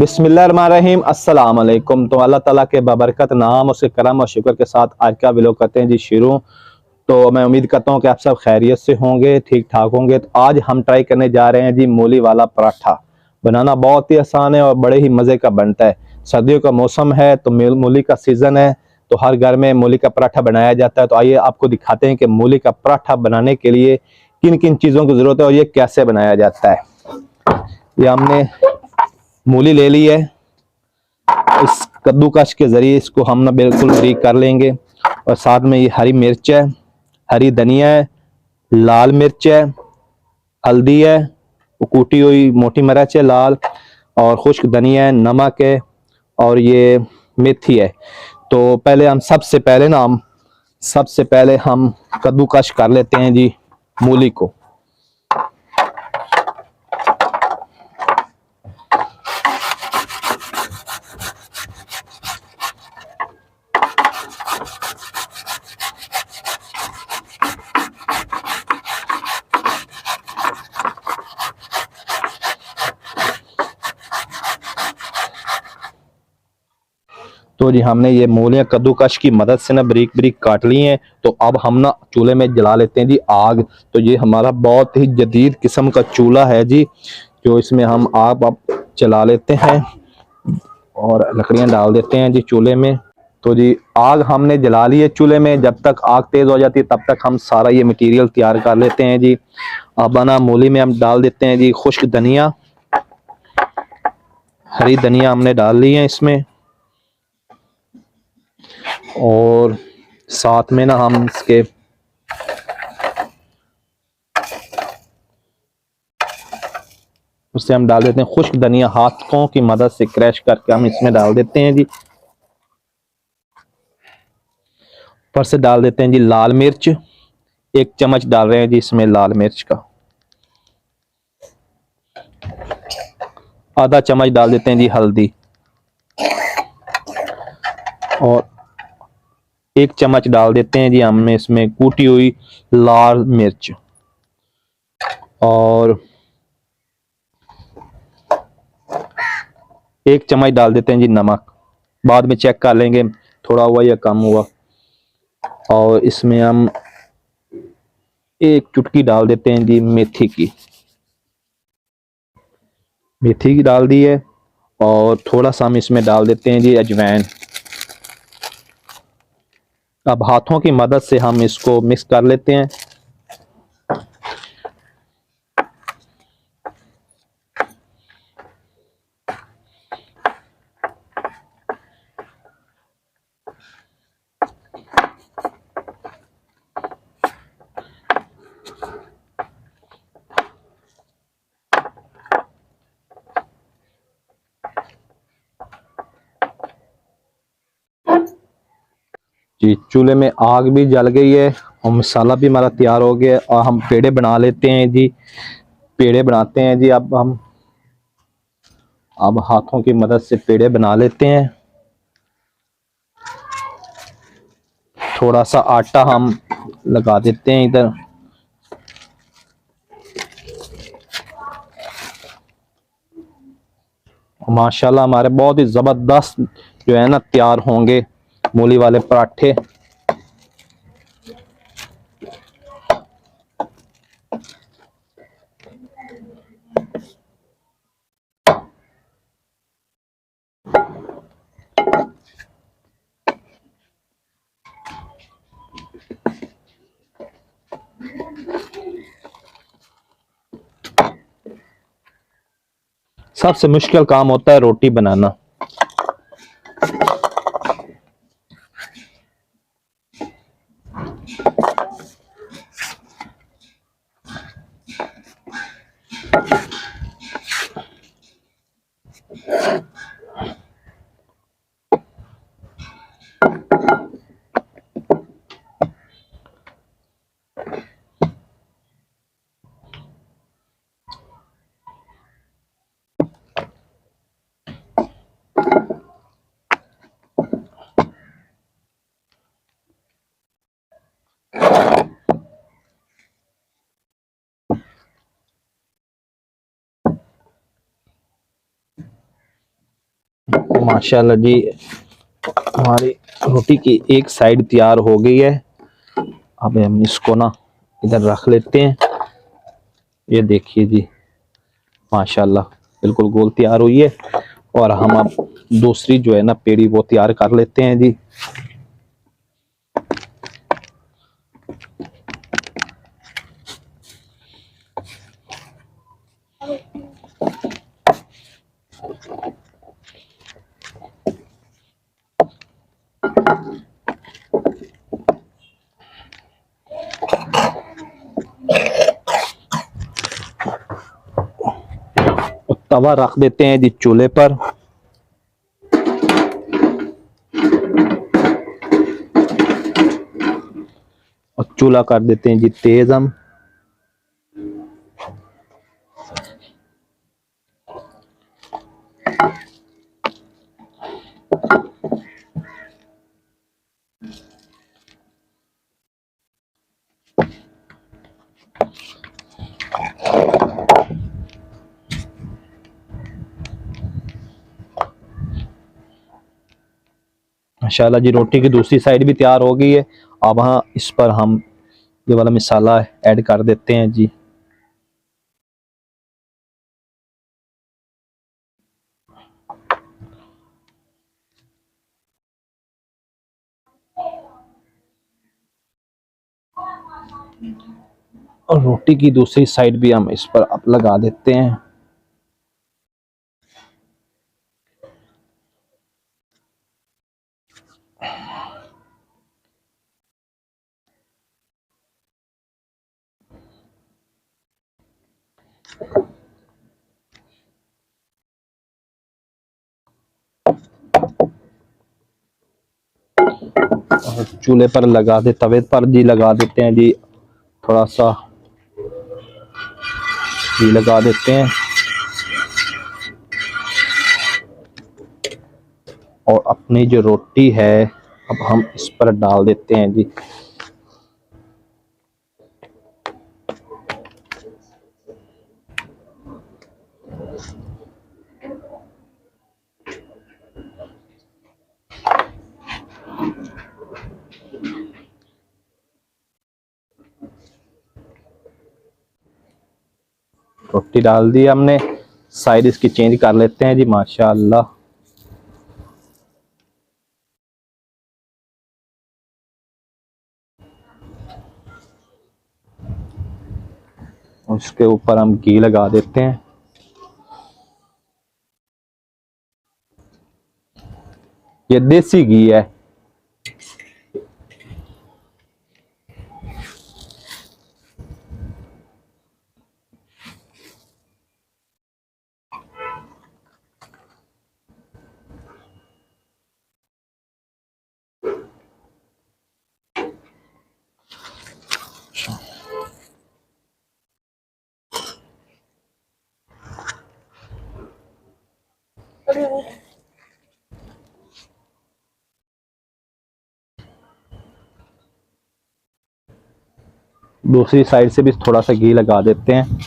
बिस्मिल्लाहिर्रहमानिर्रहीम अस्सलाम वालेकुम। तो अल्लाह ताला के बाबरकत नाम, उसके करम और शुक्र के साथ आज का व्लॉग करते हैं जी शुरू। तो मैं उम्मीद करता हूँ कि आप सब खैरियत से होंगे, ठीक ठाक होंगे। तो आज हम ट्राई करने जा रहे हैं जी मूली वाला पराठा। बनाना बहुत ही आसान है और बड़े ही मज़े का बनता है। सर्दियों का मौसम है तो मूली का सीज़न है, तो हर घर में मूली का पराठा बनाया जाता है। तो आइए आपको दिखाते हैं कि मूली का पराठा बनाने के लिए किन किन चीज़ों की ज़रूरत है और ये कैसे बनाया जाता है। ये हमने मूली ले ली है, इस कद्दूकश के ज़रिए इसको हम ना बिल्कुल बारीक कर लेंगे। और साथ में ये हरी मिर्च है, हरी धनिया है, लाल मिर्च है, हल्दी है, कूटी हुई मोटी मिर्च है लाल, और खुश्क धनिया है, नमक है और ये मेथी है। तो पहले हम सबसे पहले हम कद्दूकश कर लेते हैं जी मूली को। तो जी हमने ये मूलियाँ कद्दूकश की मदद से ना बारीक बारीक काट ली हैं। तो अब हम ना चूल्हे में जला लेते हैं जी आग। तो ये हमारा बहुत ही जदीद किस्म का चूल्हा है जी, जो इसमें हम आग अब जला लेते हैं और लकड़ियाँ डाल देते हैं जी चूल्हे में। तो जी आग हमने जला ली है चूल्हे में। जब तक आग तेज़ हो जाती है तब तक हम सारा ये मटेरियल तैयार कर लेते हैं जी। अब ना मूली में हम डाल देते हैं जी खुश्क धनिया, हरी धनिया हमने डाल ली है इसमें। और साथ में ना हम इसके उससे हम डाल देते हैं खुश्क धनिया, हाथों की मदद से क्रश करके हम इसमें डाल देते हैं जी। ऊपर से डाल देते हैं जी लाल मिर्च, 1 चम्मच डाल रहे हैं जी इसमें लाल मिर्च का। आधा चम्मच डाल देते हैं जी हल्दी, और 1 चम्मच डाल देते हैं जी हमने इसमें कूटी हुई लाल मिर्च। और 1 चम्मच डाल देते हैं जी नमक। बाद में चेक कर लेंगे थोड़ा हुआ या कम हुआ। और इसमें हम 1 चुटकी डाल देते हैं जी मेथी की डाल दी है। और थोड़ा सा हम इसमें डाल देते हैं जी अजवाइन। अब हाथों की मदद से हम इसको मिक्स कर लेते हैं। जी चूल्हे में आग भी जल गई है और मसाला भी हमारा तैयार हो गया है। और हम पेड़े बना लेते हैं जी, पेड़े बनाते हैं जी। अब हाथों की मदद से पेड़े बना लेते हैं। थोड़ा सा आटा हम लगा देते हैं इधर। माशाल्लाह हमारे बहुत ही ज़बरदस्त जो है ना तैयार होंगे मूली वाले पराठे। सबसे मुश्किल काम होता है रोटी बनाना। माशाल्लाह जी हमारी रोटी की एक साइड तैयार हो गई है। अब हम इसको ना इधर रख लेते हैं। ये देखिए जी माशाल्लाह बिल्कुल गोल तैयार हुई है। और हम अब दूसरी जो है ना पेड़ी वो तैयार कर लेते हैं जी। तवा रख देते हैं जी चूल्हे पर। और चूल्हा कर देते हैं जी तेज हम। माशाल्लाह जी रोटी की दूसरी साइड भी तैयार हो गई है। अब हाँ इस पर हम ये वाला मसाला ऐड कर देते हैं जी। और रोटी की दूसरी साइड भी हम इस पर अब लगा देते हैं। और चूल्हे पर लगा दे तवे पर जी लगा देते हैं जी। थोड़ा सा घी लगा देते हैं और अपनी जो रोटी है अब हम इस पर डाल देते हैं जी। रोटी डाल दी हमने। साइड इसकी चेंज कर लेते हैं जी माशाल्लाह। उसके ऊपर हम घी लगा देते हैं। ये देसी घी है। दूसरी साइड से भी थोड़ा सा घी लगा देते हैं।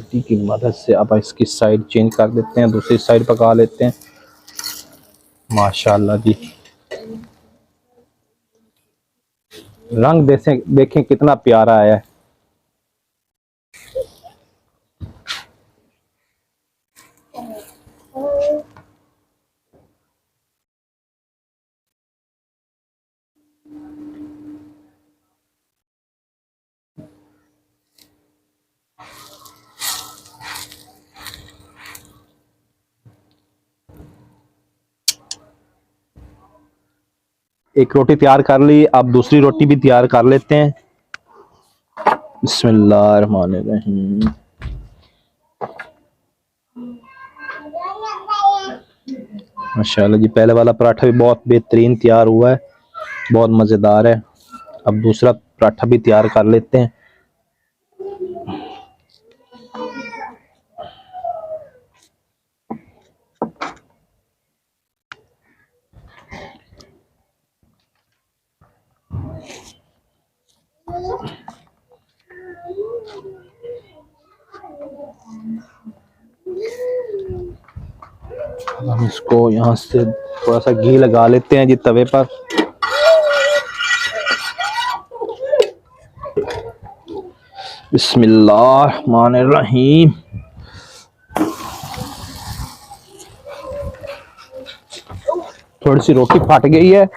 घी की मदद से अब इसकी साइड चेंज कर देते हैं। दूसरी साइड पका लेते हैं। माशाल्लाह जी रंग देखें कितना प्यारा आया है। एक रोटी तैयार कर ली। अब दूसरी रोटी भी तैयार कर लेते हैं। बिस्मिल्लाहिर्रहमानिर्रहीम। माशाल्लाह जी, पहले वाला पराठा भी बहुत बेहतरीन तैयार हुआ है, बहुत मज़ेदार है। अब दूसरा पराठा भी तैयार कर लेते हैं। हम इसको यहाँ से थोड़ा सा घी लगा लेते हैं जी तवे पर। बिस्मिल्लाहिर्रहमानिर्रहीम। थोड़ी सी रोटी फट गई है।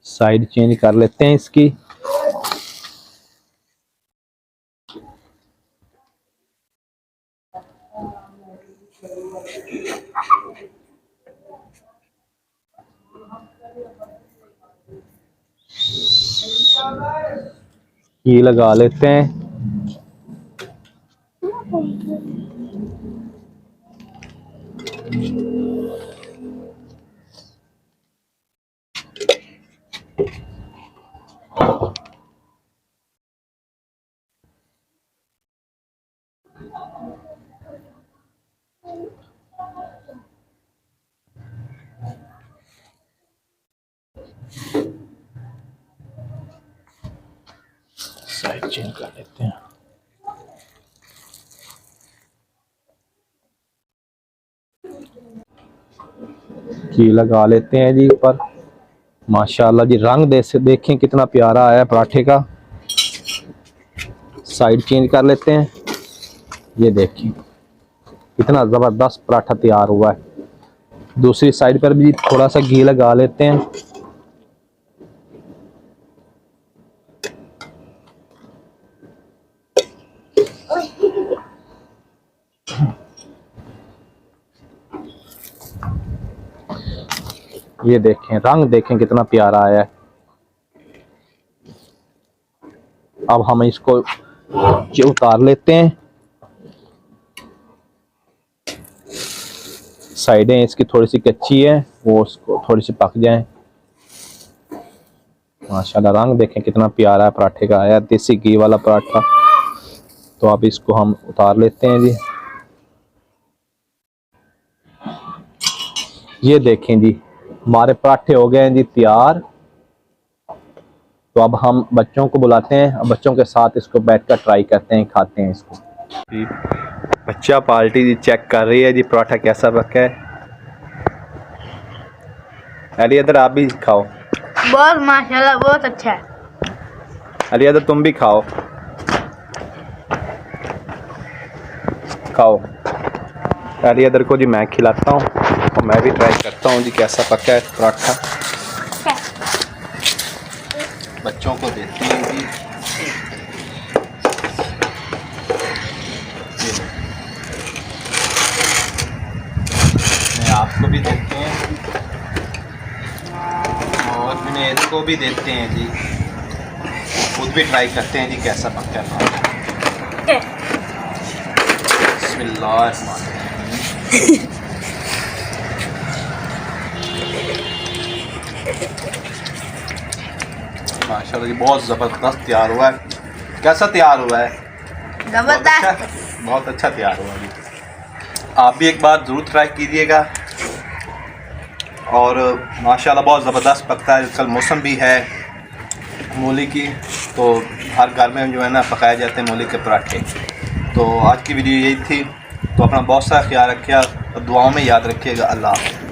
साइड चेंज कर लेते हैं इसकी। घी लगा लेते हैं। साइड चेंज कर लेते हैं। घी लगा लेते हैं जी ऊपर। माशाल्लाह जी, रंग देखें कितना प्यारा आया पराठे का। साइड चेंज कर लेते हैं। ये देखिए कितना ज़बरदस्त पराठा तैयार हुआ है। दूसरी साइड पर भी थोड़ा सा घी लगा लेते हैं। ये देखें रंग देखें कितना प्यारा आया है। अब हम इसको उतार लेते हैं। साइडें इसकी थोड़ी सी कच्ची है, वो उसको थोड़ी सी पक जाए। माशाल्लाह रंग देखें कितना प्यारा है पराठे का आया, देसी घी वाला पराठा। तो अब इसको हम उतार लेते हैं जी। ये देखें जी, हमारे पराठे हो गए हैं जी तैयार। तो अब हम बच्चों को बुलाते हैं, अब बच्चों के साथ इसको बैठकर ट्राई करते हैं, खाते हैं इसको। जी बच्चा पार्टी जी चेक कर रही है जी पराठा कैसा पका है। अली इधर आप भी खाओ। बहुत माशाल्लाह बहुत अच्छा है। अली इधर तुम भी खाओ। खाओ अली इधर को जी, मैं खिलाता हूँ और मैं भी ट्राई करता हूँ जी कैसा पका है पराठा। बच्चों को देती हैं जी। आपको भी देते हैं और जुनैद को भी देते हैं जी। खुद भी ट्राई करते हैं जी कैसा पकता है। बिस्मिल्लाहिर्रहमानिर्रहीम। माशाल्लाह जी बहुत ज़बरदस्त तैयार हुआ है। कैसा तैयार हुआ है? जबरदस्त, बहुत अच्छा तैयार हुआ जी। आप भी एक बार ज़रूर ट्राई कीजिएगा। और माशाल्लाह बहुत ज़बरदस्त पकता है। कल मौसम भी है मूली की, तो हर घर में जो है ना पकाए जाते हैं मूली के पराठे। तो आज की वीडियो यही थी। तो अपना बहुत सारा ख्याल रखिएगा और दुआओं में याद रखिएगा। अल्लाह हाफ़िज़।